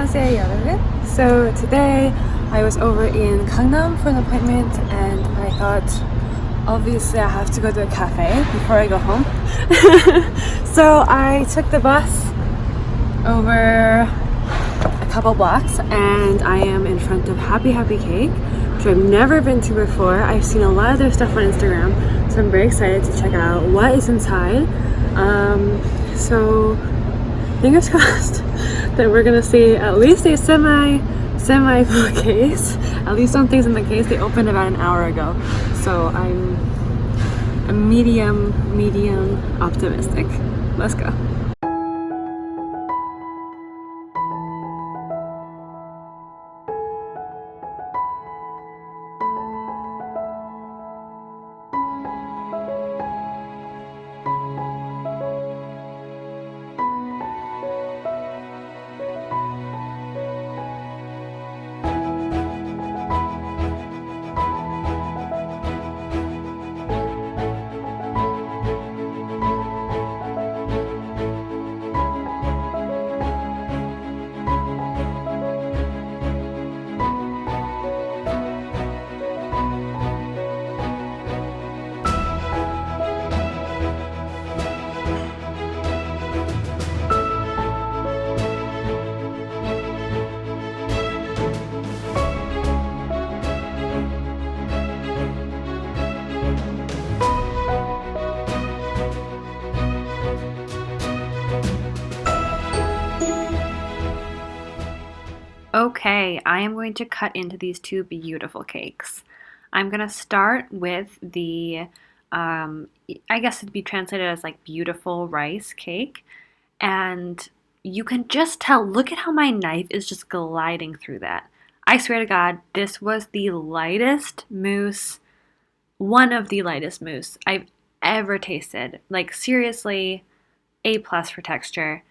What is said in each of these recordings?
안녕하세요, 여러분. So today I was over in Gangnam for an appointment, and I thought obviously I have to go to a cafe before I go home. So I took the bus over a couple blocks, and I am in front of Happy Happy Cake, which I've never been to before. I've seen a lot of their stuff on Instagram, so I'm very excited to check out what is inside. So fingers crossed that we're gonna see at least a semi full case. At least some things in the case. They opened about an hour ago, so I'm a medium optimistic. Let's go. Okay, I am going to cut into these two beautiful cakes. I'm going to start with the, I guess it'd be translated as like beautiful rice cake. And you can just tell, look at how my knife is just gliding through that. I swear to God, this was the lightest mousse, one of the lightest mousse I've ever tasted. Like seriously, A plus for texture.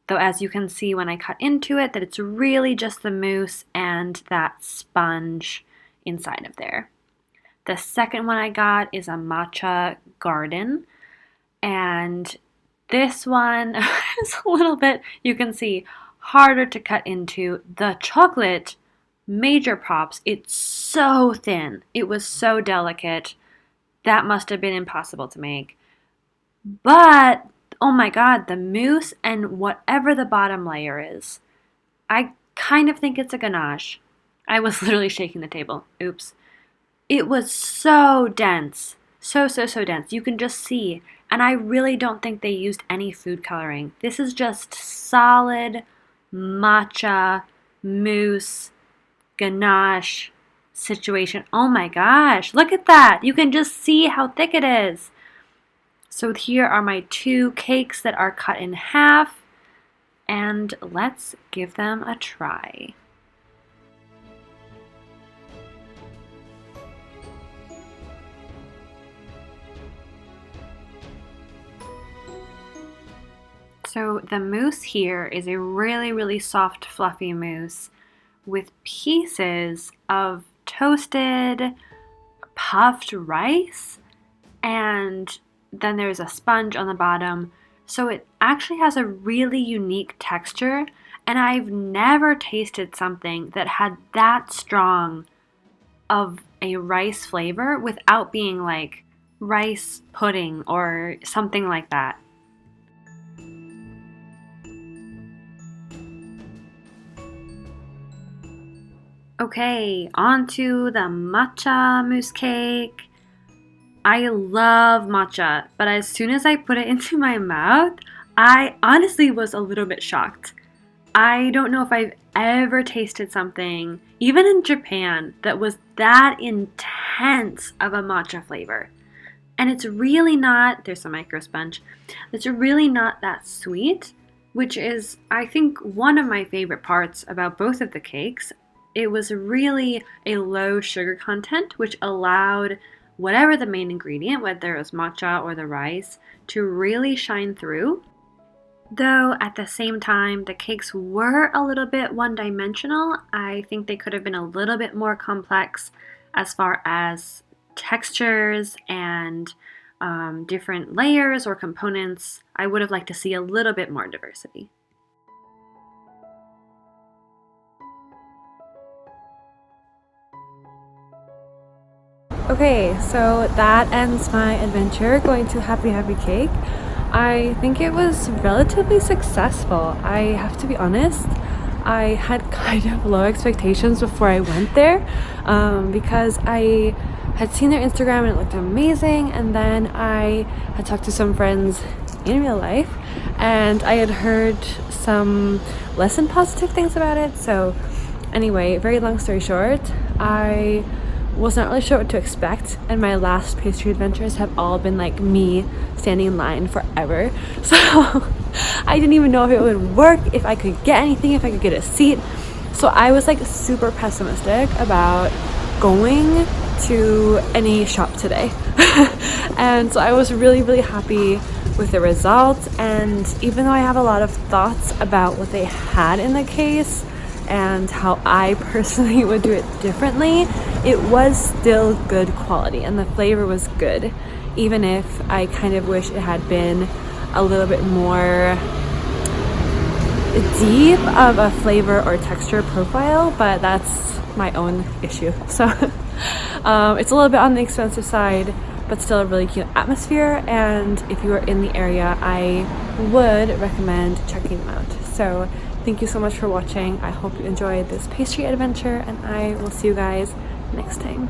Though as you can see when I cut into it, that it's really just the mousse and that sponge inside of there. The second one I got is a matcha garden, and this one is a little bit, you can see, harder to cut into. The chocolate, major props. It's so thin. It was so delicate. That must have been impossible to make. But oh my God, the mousse and whatever the bottom layer is, I kind of think it's a ganache. I was literally shaking the table. Oops. It was so dense. So dense. You can just see. And I really don't think they used any food coloring. This is just solid matcha mousse ganache situation. Oh my gosh, look at that. You can just see how thick it is. So here are my two cakes that are cut in half, and let's give them a try. So the mousse here is a really soft, fluffy mousse with pieces of toasted, puffed rice, and then there's a sponge on the bottom. So it actually has a really unique texture, and I've never tasted something that had that strong of a rice flavor without being like rice pudding or something like that. Okay, on to the matcha mousse cake. I love matcha, but as soon as I put it into my mouth, I honestly was a little bit shocked. I don't know if I've ever tasted something, even in Japan, that was that intense of a matcha flavor. And it's really not, there's a micro sponge, it's really not that sweet, which is, I think, one of my favorite parts about both of the cakes. It was really a low sugar content, which allowed whatever the main ingredient, whether it was matcha or the rice, to really shine through. Though at the same time, the cakes were a little bit one-dimensional. I think they could have been a little bit more complex as far as textures and different layers or components. I would have liked to see a little bit more diversity. Okay, so that ends my adventure going to Happy Happy Cake. I think it was relatively successful. I have to be honest, I had kind of low expectations before I went there because I had seen their Instagram and it looked amazing, and then I had talked to some friends in real life and I had heard some less than positive things about it. So anyway, very long story short, I was not really sure what to expect, and my last pastry adventures have all been like me standing in line forever. So I didn't even know if it would work, if I could get anything, if I could get a seat. So I was like super pessimistic about going to any shop today. And so I was really happy with the results, and even though I have a lot of thoughts about what they had in the case and how I personally would do it differently, it was still good quality and the flavor was good, even if I kind of wish it had been a little bit more deep of a flavor or texture profile, but that's my own issue. So it's a little bit on the expensive side, but still a really cute atmosphere, and if you are in the area, I would recommend checking them out. So thank you so much for watching. I hope you enjoyed this pastry adventure, and I will see you guys next time.